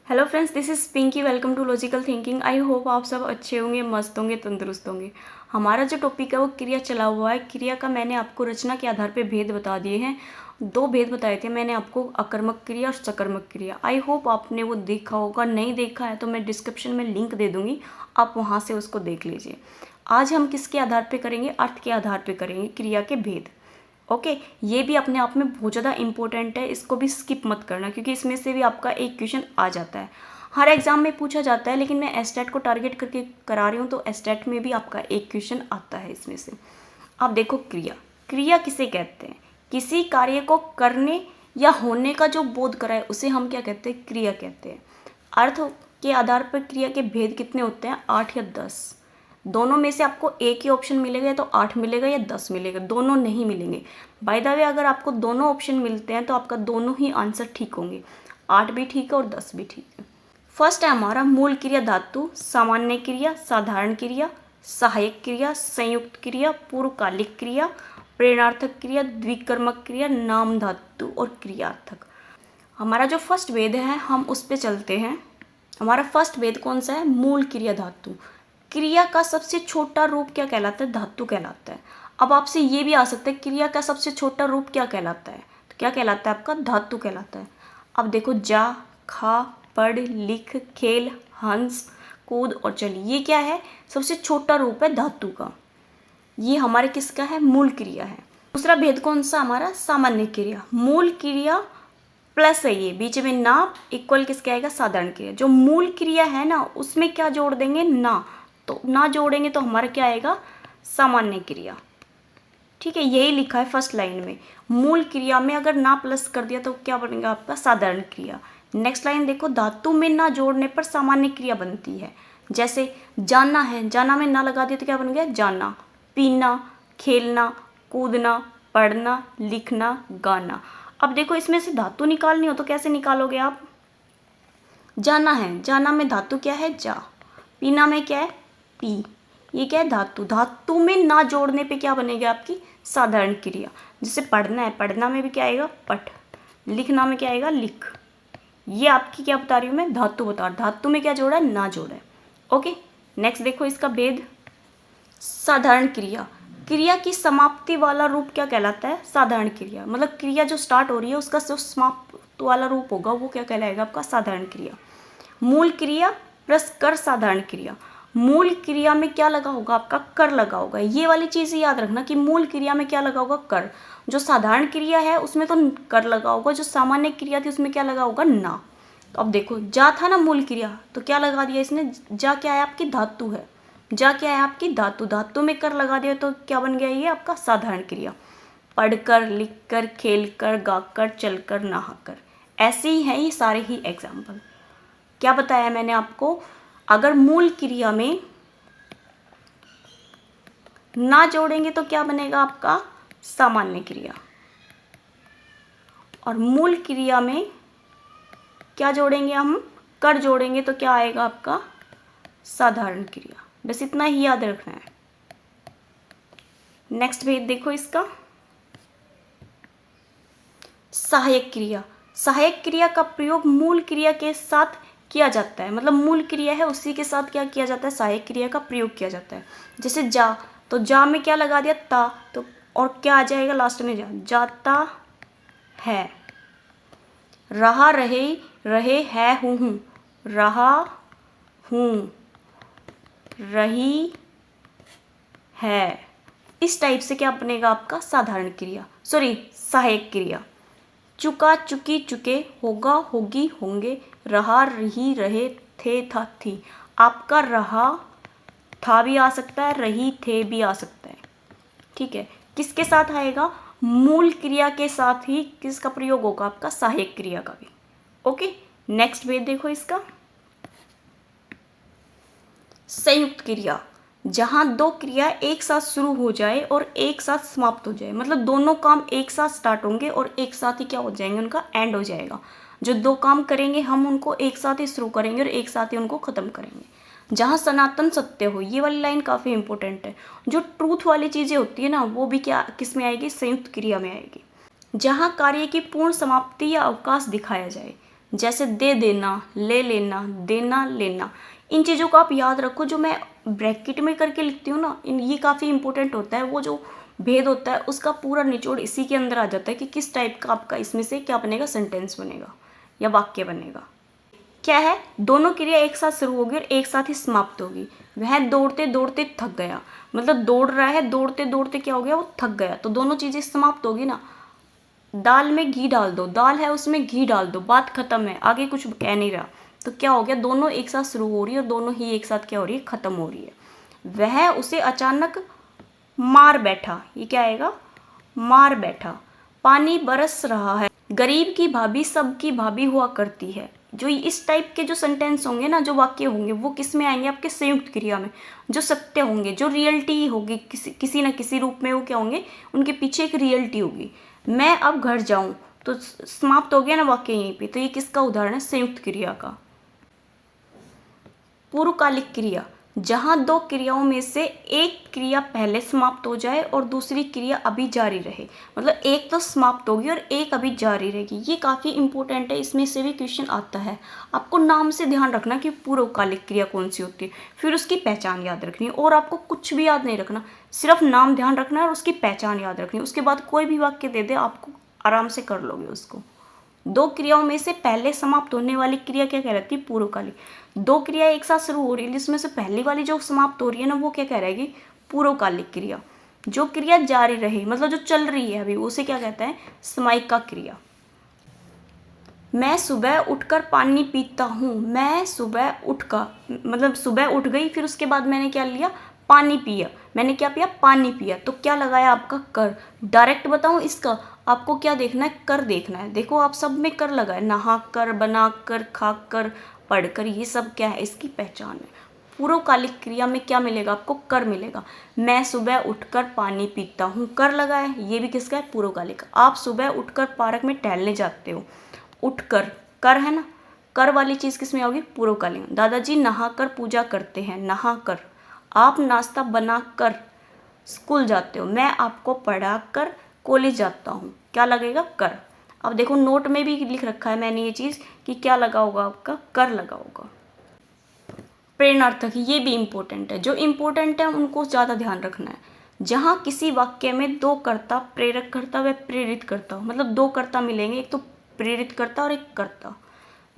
Hello friends, this is Pinky. Welcome to logical thinking. I hope आप सब अच्छे होंगे, मस्त होंगे, तंदुरुस्त होंगे। हमारा जो टॉपिक है वो क्रिया चला हुआ है। क्रिया का मैंने आपको रचना के आधार पे भेद बता दिए हैं। 2 भेद बताए थे मैंने आपको, अकर्मक क्रिया और सकर्मक क्रिया। आई होप आपने वो देखा होगा। नहीं देखा है तो मैं डिस्क्रिप्शन में लिंक दे दूँगी, आप वहाँ से उसको देख लीजिए। आज हम किसके आधार पर करेंगे? अर्थ के आधार पर करेंगे क्रिया के भेद। ओके, ये भी अपने आप में बहुत ज़्यादा इंपॉर्टेंट है, इसको भी स्किप मत करना क्योंकि इसमें से भी आपका एक क्वेश्चन आ जाता है। हर एग्जाम में पूछा जाता है, लेकिन मैं एस्टेट को टारगेट करके करा रही हूँ तो एस्टेट में भी आपका एक क्वेश्चन आता है इसमें से। अब देखो, क्रिया क्रिया किसे कहते हैं? किसी कार्य को करने या होने का जो बोध कराए उसे हम क्या कहते हैं? क्रिया कहते हैं। अर्थ के आधार पर क्रिया के भेद कितने होते हैं? 8 या 10। दोनों में से आपको एक ही ऑप्शन मिलेगा, या तो 8 मिलेगा या 10 मिलेगा, दोनों नहीं मिलेंगे। बाय द वे, अगर आपको दोनों ऑप्शन मिलते हैं तो आपका दोनों ही आंसर ठीक होंगे। 8 भी ठीक है और 10 भी ठीक है। फर्स्ट है हमारा मूल क्रिया धातु, सामान्य क्रिया, साधारण क्रिया, सहायक क्रिया, संयुक्त क्रिया, पूर्वकालिक क्रिया, प्रेरणार्थक क्रिया, द्विकर्मक क्रिया, नाम धातु और क्रियार्थक। हमारा जो फर्स्ट भेद है हम उस पर चलते हैं। हमारा फर्स्ट भेद कौन सा है? मूल क्रिया धातु। क्रिया का सबसे छोटा रूप क्या कहलाता है? धातु कहलाता है। अब आपसे ये भी आ सकता है, क्रिया का सबसे छोटा रूप क्या कहलाता है? तो क्या कहलाता है आपका? धातु कहलाता है। अब देखो, जा, खा, पढ़, लिख, खेल, हंस, कूद और चल, ये क्या है? सबसे छोटा रूप है धातु का। ये हमारे किसका है? मूल क्रिया है। दूसरा भेद कौन सा हमारा? सामान्य क्रिया। मूल क्रिया प्लस है ये, बीच में ना, इक्वल किसके आएगा? साधारण क्रिया। जो मूल क्रिया है ना, उसमें क्या जोड़ देंगे? ना। तो ना जोड़ेंगे तो हमारा क्या आएगा? सामान्य क्रिया। ठीक है, यही लिखा है फर्स्ट लाइन में। मूल क्रिया में अगर ना प्लस कर दिया तो क्या बनेगा आपका? साधारण क्रिया। नेक्स्ट लाइन देखो, धातु में ना जोड़ने पर सामान्य क्रिया बनती है। जैसे जाना है, जाना में ना लगा दिया तो क्या बन गया? जाना। पीना, खेलना, कूदना, पढ़ना, लिखना, गाना। अब देखो, इसमें से धातु निकालनी हो तो कैसे निकालोगे आप? जाना है, जाना में धातु क्या है? जा। पीना में क्या है? पी। ये क्या है? धातु। धातु में ना जोड़ने पे क्या बनेगा आपकी? साधारण क्रिया। जैसे पढ़ना है, पढ़ना में भी क्या आएगा? पढ़। लिखना में क्या आएगा? लिख। ये आपकी क्या बता रही हूँ मैं? धातु बता रही। धातु में क्या जोड़ा है? ना जोड़ा है। ओके, नेक्स्ट देखो इसका भेद। साधारण क्रिया। क्रिया की समाप्ति वाला रूप क्या कहलाता है? साधारण क्रिया। मतलब क्रिया जो स्टार्ट हो रही है उसका जो समाप्त वाला रूप होगा वो क्या कहलाएगा आपका? साधारण क्रिया। मूल क्रिया प्लस कर साधारण क्रिया। मूल क्रिया में क्या लगा होगा आपका? कर लगा होगा। ये वाली चीज़ याद रखना कि मूल क्रिया में क्या लगा होगा? कर। जो साधारण क्रिया है उसमें तो कर लगा होगा, जो सामान्य क्रिया थी उसमें क्या लगा होगा? ना। तो अब देखो, जा था ना मूल क्रिया, तो क्या लगा दिया इसने? जा क्या है आपकी? धातु है। जा क्या है आपकी? धातु। धातु में कर लगा दिया तो क्या बन गया ये आपका? साधारण क्रिया। पढ़कर, लिखकर, खेलकर, गाकर, चलकर, नहाकर। ऐसे ही हैं ये सारे ही एग्जाम्पल। क्या बताया मैंने आपको? अगर मूल क्रिया में ना जोड़ेंगे तो क्या बनेगा आपका? सामान्य क्रिया। और मूल क्रिया में क्या जोड़ेंगे हम? कर जोड़ेंगे तो क्या आएगा आपका? साधारण क्रिया। बस इतना ही याद रखना है। नेक्स्ट भेद देखो इसका। सहायक क्रिया। सहायक क्रिया का प्रयोग मूल क्रिया के साथ किया जाता है। मतलब मूल क्रिया है उसी के साथ क्या किया जाता है? सहायक क्रिया का प्रयोग किया जाता है। जैसे जा, तो जा में क्या लगा दिया? ता। तो और क्या आ जाएगा लास्ट में? जा। जाता है। रहा, रहे, रहे, है, हूँ, रहा हूँ, रही है। इस टाइप से क्या बनेगा आपका? साधारण क्रिया, सॉरी सहायक क्रिया। चुका, चुकी, चुके, होगा, होगी, होंगे, रहा, रही, रहे, थे, था, थी। आपका रहा था भी आ सकता है, रही, थे भी आ सकता है। ठीक है, किसके साथ आएगा? मूल क्रिया के साथ ही किसका प्रयोग होगा आपका? सहायक क्रिया का भी। ओके, नेक्स्ट भेद देखो इसका। संयुक्त क्रिया। जहाँ 2 क्रिया एक साथ शुरू हो जाए और एक साथ समाप्त हो जाए। मतलब दोनों काम एक साथ स्टार्ट होंगे और एक साथ ही क्या हो जाएंगे? उनका एंड हो जाएगा। जो 2 काम करेंगे हम उनको एक साथ ही शुरू करेंगे और एक साथ ही उनको ख़त्म करेंगे। जहाँ सनातन सत्य हो, ये वाली लाइन काफ़ी इंपॉर्टेंट है। जो ट्रूथ वाली चीज़ें होती है ना, वो भी क्या किस में आएगी? संयुक्त क्रिया में आएगी। जहाँ कार्य की पूर्ण समाप्ति या अवकाश दिखाया जाए। जैसे दे देना, ले लेना, देना लेना। इन चीज़ों को आप याद रखो, जो मैं ब्रैकेट में करके लिखती हूँ ना, ये काफ़ी इंपॉर्टेंट होता है। वो जो भेद होता है उसका पूरा निचोड़ इसी के अंदर आ जाता है कि किस टाइप का आपका इसमें से क्या बनेगा, सेंटेंस बनेगा या वाक्य बनेगा। क्या है, दोनों क्रिया एक साथ शुरू होगी और एक साथ ही समाप्त होगी। वह दौड़ते दौड़ते थक गया, मतलब दौड़ रहा है, दौड़ते दौड़ते क्या हो गया, वो थक गया, तो दोनों चीज़ें समाप्त होगी ना। दाल में घी डाल दो, दाल है उसमें घी डाल दो, बात खत्म है, आगे कुछ कह नहीं रहा, तो क्या हो गया, दोनों एक साथ शुरू हो रही है और दोनों ही एक साथ क्या हो रही है, खत्म हो रही है। वह उसे अचानक मार बैठा, ये क्या आएगा, मार बैठा। पानी बरस रहा है, गरीब की भाभी सबकी भाभी हुआ करती है। जो इस टाइप के जो सेंटेंस होंगे ना, जो वाक्य होंगे, वो किस में आएंगे, आपके संयुक्त क्रिया में। जो सत्य होंगे, जो रियलिटी होगी, किसी न किसी रूप में वो क्या होंगे, उनके पीछे एक रियलिटी होगी। मैं अब घर जाऊं, तो समाप्त हो गया ना वाक्य यहीं पे, तो ये किसका उदाहरण है, संयुक्त क्रिया का। पूर्वकालिक क्रिया, जहां दो क्रियाओं में से एक क्रिया पहले समाप्त हो जाए और दूसरी क्रिया अभी जारी रहे, मतलब एक तो समाप्त होगी और एक अभी जारी रहेगी। ये काफ़ी इंपॉर्टेंट है, इसमें से भी क्वेश्चन आता है। आपको नाम से ध्यान रखना कि पूर्वकालिक क्रिया कौन सी होती है, फिर उसकी पहचान याद रखनी है, और आपको कुछ भी याद नहीं रखना, सिर्फ नाम ध्यान रखना है और उसकी पहचान याद रखनी है। उसके बाद कोई भी वाक्य दे दे, आपको आराम से कर लोगे उसको। दो क्रियाओं में से पहले समाप्त होने वाली क्रिया क्या कहलाती है, पूर्वकालिक। दो क्रिया एक साथ शुरू हो रही है, जिसमें से पहली वाली जो समाप्त हो रही है ना, वो क्या कहलाएगी, पूर्वकालिक क्रिया। जो क्रिया जारी रही, मतलब जो चल रही है अभी, उसे क्या कहते हैं, समायिका क्रिया। मैं सुबह उठकर पानी पीता हूँ, मैं सुबह उठकर, मतलब सुबह उठ गई, फिर उसके बाद मैंने क्या लिया, पानी पिया। मैंने क्या पिया, पानी पिया, तो क्या लगाया आपका, कर। डायरेक्ट बताऊँ इसका, आपको क्या देखना है, कर देखना है। देखो आप सब में कर लगा है, नहा कर, बना कर, खा कर, पढ़ कर, ये सब क्या है, इसकी पहचान है। पूर्वकालिक क्रिया में क्या मिलेगा आपको, कर मिलेगा। मैं सुबह उठकर पानी पीता हूँ, कर लगा है, ये भी किसका है, पूर्वकालिक। आप सुबह उठकर पार्क में टहलने जाते हो, उठकर, कर है ना, कर वाली चीज़ किस में होगी, पूर्वकालिक। दादाजी नहाकर पूजा करते हैं, नहा कर। आप नाश्ता बना कर स्कूल जाते हो, मैं आपको पढ़ा कर कॉलेज जाता हूँ, क्या लगेगा, कर। अब देखो नोट में भी लिख रखा है मैंने ये चीज़ कि क्या लगा होगा आपका, कर लगा होगा। प्रेरणार्थक, ये भी इम्पोर्टेंट है, जो इम्पोर्टेंट है उनको ज़्यादा ध्यान रखना है। जहाँ किसी वाक्य में दो कर्ता, प्रेरक कर्ता व प्रेरित कर्ता, मतलब दो कर्ता मिलेंगे, एक तो प्रेरित कर्ता और एक कर्ता।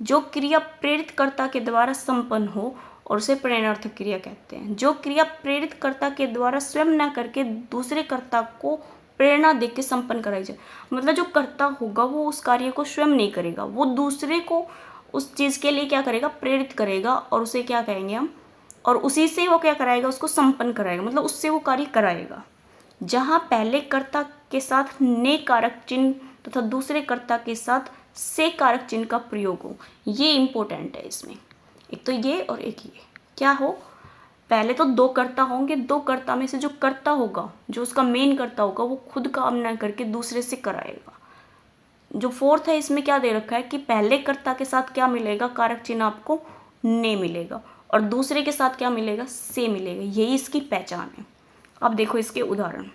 जो क्रिया प्रेरित कर्ता के द्वारा संपन्न हो और उसे प्रेरणार्थक क्रिया कहते हैं। जो क्रिया प्रेरित कर्ता के द्वारा स्वयं न करके दूसरे कर्ता को प्रेरणा देके संपन्न कराई जाए, मतलब जो कर्ता होगा वो उस कार्य को स्वयं नहीं करेगा, वो दूसरे को उस चीज़ के लिए क्या करेगा, प्रेरित करेगा, और उसे क्या कहेंगे हम, और उसी से वो क्या कराएगा, उसको संपन्न कराएगा, मतलब उससे वो कार्य कराएगा। जहाँ पहले कर्ता के साथ ने कारक चिन्ह तथा दूसरे कर्ता के साथ से कारक चिन्ह का प्रयोग हो, ये इंपॉर्टेंट है इसमें। एक तो ये और एक ये क्या हो, पहले तो दो कर्ता होंगे, दो कर्ता में से जो कर्ता होगा, जो उसका मेन कर्ता होगा, वो खुद काम ना करके दूसरे से कराएगा। जो फोर्थ है इसमें क्या दे रखा है कि पहले कर्ता के साथ क्या मिलेगा, कारक चिन्ह आपको ने मिलेगा, और दूसरे के साथ क्या मिलेगा, से मिलेगा, यही इसकी पहचान है। अब देखो इसके उदाहरण।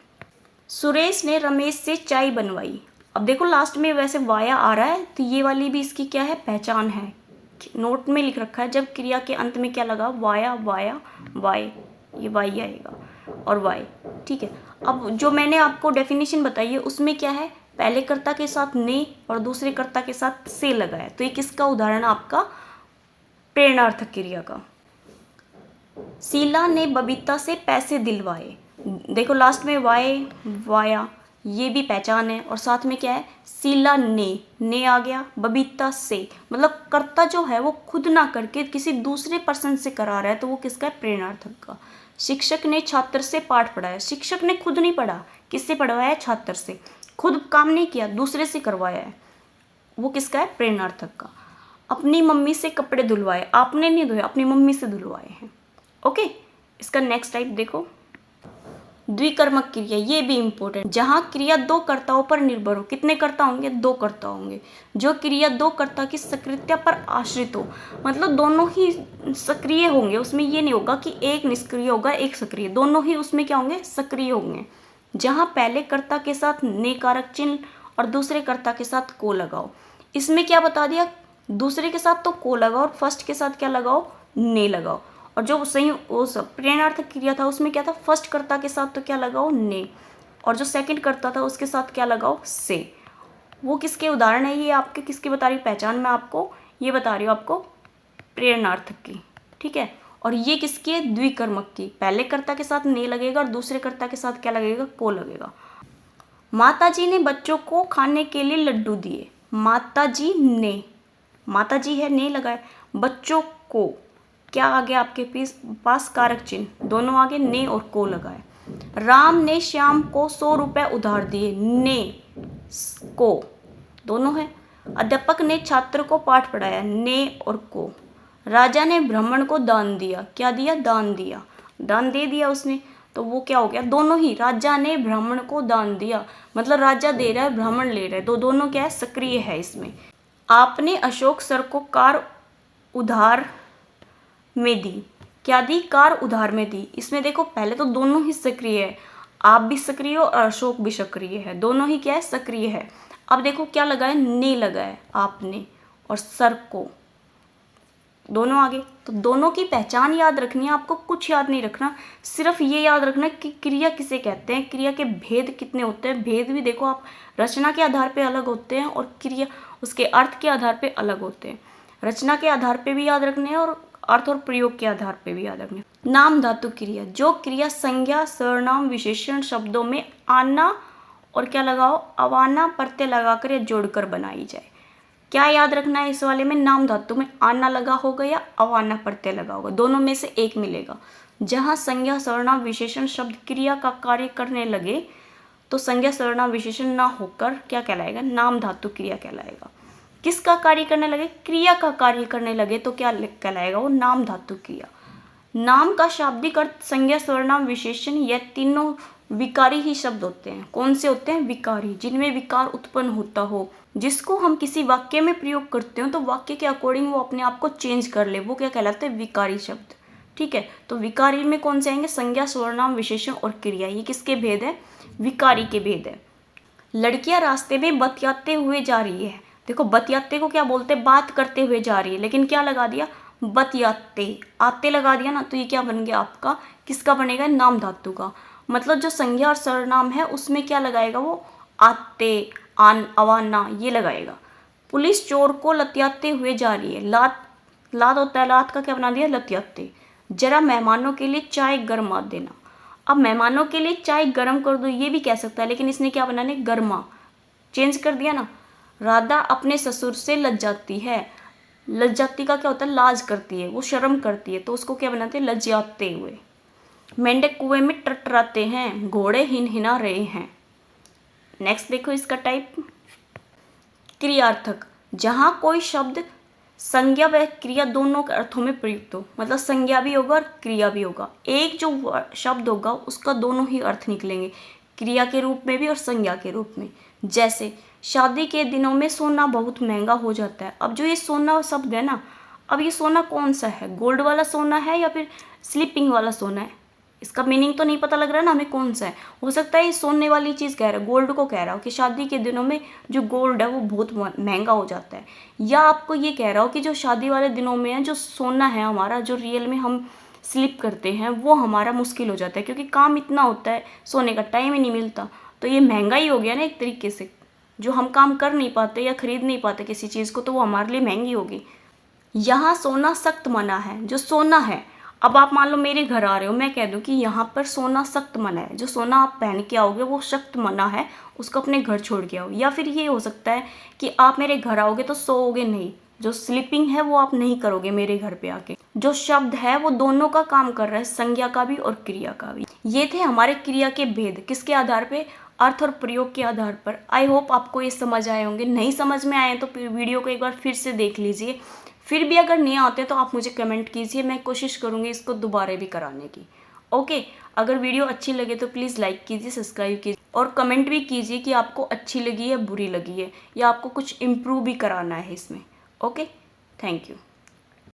सुरेश ने रमेश से चाय बनवाई। अब देखो लास्ट में वैसे वाया आ रहा है, तो ये वाली भी इसकी क्या है, पहचान है। नोट में लिख रखा है, जब क्रिया के अंत में क्या लगा, वाया वाया वाय, ये वाई आएगा और वाय, ठीक है। अब जो मैंने आपको डेफिनेशन बताई है उसमें क्या है, पहले कर्ता के साथ ने और दूसरे कर्ता के साथ से लगा है, तो ये किसका उदाहरण है आपका, प्रेरणार्थक क्रिया का। शीला ने बबीता से पैसे दिलवाए। देखो लास्ट में वाय वाया, ये भी पहचान है, और साथ में क्या है, शीला ने आ गया, बबीता से, मतलब कर्ता जो है वो खुद ना करके किसी दूसरे पर्सन से करा रहा है, तो वो किसका है, प्रेरणार्थक का। शिक्षक ने छात्र से पाठ पढ़ाया। शिक्षक ने खुद नहीं पढ़ा, किससे पढ़वाया, छात्र से। खुद काम नहीं किया, दूसरे से करवाया है, वो किसका है, प्रेरणार्थक का। अपनी मम्मी से कपड़े धुलवाए, आपने नहीं धोए, अपनी मम्मी से धुलवाए हैं। ओके, इसका नेक्स्ट टाइप देखो, द्विकर्मक क्रिया, ये भी इंपॉर्टेंट। जहाँ क्रिया दो कर्ताओं पर निर्भर हो, कितने कर्ता होंगे, दो कर्ता होंगे। जो क्रिया दो कर्ता की सक्रियता पर आश्रित हो, मतलब दोनों ही सक्रिय होंगे, उसमें ये नहीं होगा कि एक निष्क्रिय होगा एक सक्रिय, दोनों ही उसमें क्या होंगे, सक्रिय होंगे। जहाँ पहले कर्ता के साथ ने कारक चिन्ह और दूसरे कर्ता के साथ को लगाओ। इसमें क्या बता दिया, दूसरे के साथ तो को लगाओ और फर्स्ट के साथ क्या लगाओ, ने लगाओ। और जो सही वो सब प्रेरणार्थक क्रिया था उसमें क्या था, फर्स्ट कर्ता के साथ तो क्या लगाओ, ने, और जो सेकंड कर्ता था उसके साथ क्या लगाओ, से। वो किसके उदाहरण है, ये आपके किसकी बता रही पहचान, मैं आपको ये बता रही हूँ आपको प्रेरणार्थक की, ठीक है। और ये किसकी है, द्विकर्मक की, पहले कर्ता के साथ ने लगेगा और दूसरे कर्ता के साथ क्या लगेगा, को लगेगा। माताजी ने बच्चों को खाने के लिए लड्डू दिए, माताजी ने, माताजी है ने लगाए, बच्चों को क्या आ गया आपके पास कारक चिन्ह, दोनों आगे ने और को लगाए। राम ने श्याम को 100 रुपए उधार दिए, ने को दोनों है। अध्यापक ने छात्र को पाठ पढ़ाया, ने और को। राजा ने ब्राह्मण को दान दिया, क्या दिया, दान दिया, दान दे दिया उसने, तो वो क्या हो गया, दोनों ही। राजा ने ब्राह्मण को दान दिया मतलब राजा दे रहा है, ब्राह्मण ले रहा है, तो दोनों क्या है, सक्रिय है इसमें। आपने अशोक सर को कार उधार में दी, क्या दी, कार उधार में दी। इसमें देखो पहले तो दोनों ही सक्रिय है, आप भी सक्रिय हो और अशोक भी सक्रिय है, दोनों ही क्या है, सक्रिय है। अब देखो क्या लगा है, ने लगा है आपने और सर को, दोनों आगे। तो दोनों की पहचान याद रखनी है आपको, कुछ याद नहीं रखना, सिर्फ ये याद रखना कि क्रिया किसे कहते हैं, क्रिया के भेद कितने होते हैं। भेद भी देखो आप रचना के आधार पे अलग होते हैं और क्रिया उसके अर्थ के आधार पे अलग होते हैं। रचना के आधार पे भी याद रखने हैं और अर्थ और प्रयोग के आधार पे भी याद रखने। नाम धातु क्रिया, जो क्रिया संज्ञा सर्वनाम विशेषण शब्दों में आना और क्या लगाओ, अवाना प्रत्यय लगाकर या जोड़कर बनाई जाए। क्या याद रखना है इस वाले में, नाम धातु में आना लगा होगा या अवाना प्रत्यय लगा होगा, दोनों में से एक मिलेगा। जहाँ संज्ञा सर्वनाम विशेषण शब्द क्रिया का कार्य करने लगे तो संज्ञा सर्वनाम विशेषण ना होकर क्या कहलाएगा, नाम धातु क्रिया कहलाएगा। किसका कार्य करने लगे, क्रिया का कार्य करने लगे तो क्या कहलाएगा, वो नाम धातु क्रिया। नाम का शाब्दिक अर्थ संज्ञा सर्वनाम विशेषण, यह तीनों विकारी ही शब्द होते हैं। कौन से होते हैं, विकारी, जिनमें विकार उत्पन्न होता हो, जिसको हम किसी वाक्य में प्रयोग करते हो तो वाक्य के अकॉर्डिंग वो अपने आप को चेंज कर ले, वो क्या कहलाते हैं, विकारी शब्द, ठीक है। तो विकारी में कौन से आएंगे, संज्ञा सर्वनाम विशेषण और क्रिया, ये किसके भेद है, विकारी के भेद है। लड़कियां रास्ते में बतियाते हुए जा रही है, देखो बतियाते को क्या बोलते हैं, बात करते हुए जा रही है, लेकिन क्या लगा दिया, बतियाते, आते लगा दिया ना, तो ये क्या बन गया आपका, किसका बनेगा, नाम धातु का। मतलब जो संज्ञा और सर्वनाम है उसमें क्या लगाएगा, वो आते, आन, अवाना ये लगाएगा। पुलिस चोर को लतियाते हुए जा रही है, लात, लात होता है, लात का क्या बना दिया, लतियाते। जरा मेहमानों के लिए चाय गरमा देना, अब मेहमानों के लिए चाय गर्म कर दो ये भी कह सकता है, लेकिन इसने क्या बनाने, गर्मा, चेंज कर दिया ना। राधा अपने ससुर से लज्जाती है, लज्जाती का क्या होता है, लाज करती है, वो शर्म करती है, तो उसको क्या बनाते हैं, लज्जाते हुए। मेंढक कुएं में टटराते हैं, घोड़े हिनहिना रहे हैं। नेक्स्ट देखो इसका टाइप, क्रियार्थक, जहाँ कोई शब्द संज्ञा व क्रिया दोनों के अर्थों में प्रयुक्त हो, मतलब संज्ञा भी होगा और क्रिया भी होगा। एक जो शब्द होगा उसका दोनों ही अर्थ निकलेंगे, क्रिया के रूप में भी और संज्ञा के रूप में। जैसे शादी के दिनों में सोना बहुत महंगा हो जाता है। अब जो ये सोना शब्द है ना, अब ये सोना कौन सा है, गोल्ड वाला सोना है या फिर स्लीपिंग वाला सोना है, इसका मीनिंग तो नहीं पता लग रहा ना हमें कौन सा है। हो सकता है ये सोने वाली चीज़ कह रहा है, गोल्ड को कह रहा हो कि शादी के दिनों में जो गोल्ड है वो बहुत महंगा हो जाता है, या आपको ये कह रहा हो कि जो शादी वाले दिनों में है जो सोना है हमारा, जो रियल में हम स्लिप करते हैं वो हमारा मुश्किल हो जाता है, क्योंकि काम इतना होता है, सोने का टाइम ही नहीं मिलता। तो ये महंगा ही हो गया ना एक तरीके से, जो हम काम कर नहीं पाते या खरीद नहीं पाते किसी चीज़ को, तो वो हमारे लिए महंगी होगी। यहाँ सोना सख्त मना है, जो सोना है, अब आप मान लो मेरे घर आ रहे हो, मैं कह दूं कि यहाँ पर सोना सख्त मना है, जो सोना आप पहन के आओगे वो सख्त मना है, उसको अपने घर छोड़ के आओ। या फिर ये हो सकता है कि आप मेरे घर आओगे तो सोओगे नहीं, जो स्लीपिंग है वो आप नहीं करोगे मेरे घर पे आके। जो शब्द है वो दोनों का काम कर रहा है, संज्ञा का भी और क्रिया का भी। ये थे हमारे क्रिया के भेद, किसके आधार पे, अर्थ और प्रयोग के आधार पर। आई होप आपको ये समझ आए होंगे, नहीं समझ में आए तो वीडियो को एक बार फिर से देख लीजिए। फिर भी अगर नहीं आते तो आप मुझे कमेंट कीजिए, मैं कोशिश करूँगी इसको दोबारा भी कराने की। ओके, अगर वीडियो अच्छी लगे तो प्लीज़ लाइक कीजिए, सब्सक्राइब कीजिए और कमेंट भी कीजिए कि आपको अच्छी लगी है, बुरी लगी है, या आपको कुछ इम्प्रूव भी कराना है इसमें। Okay, thank you.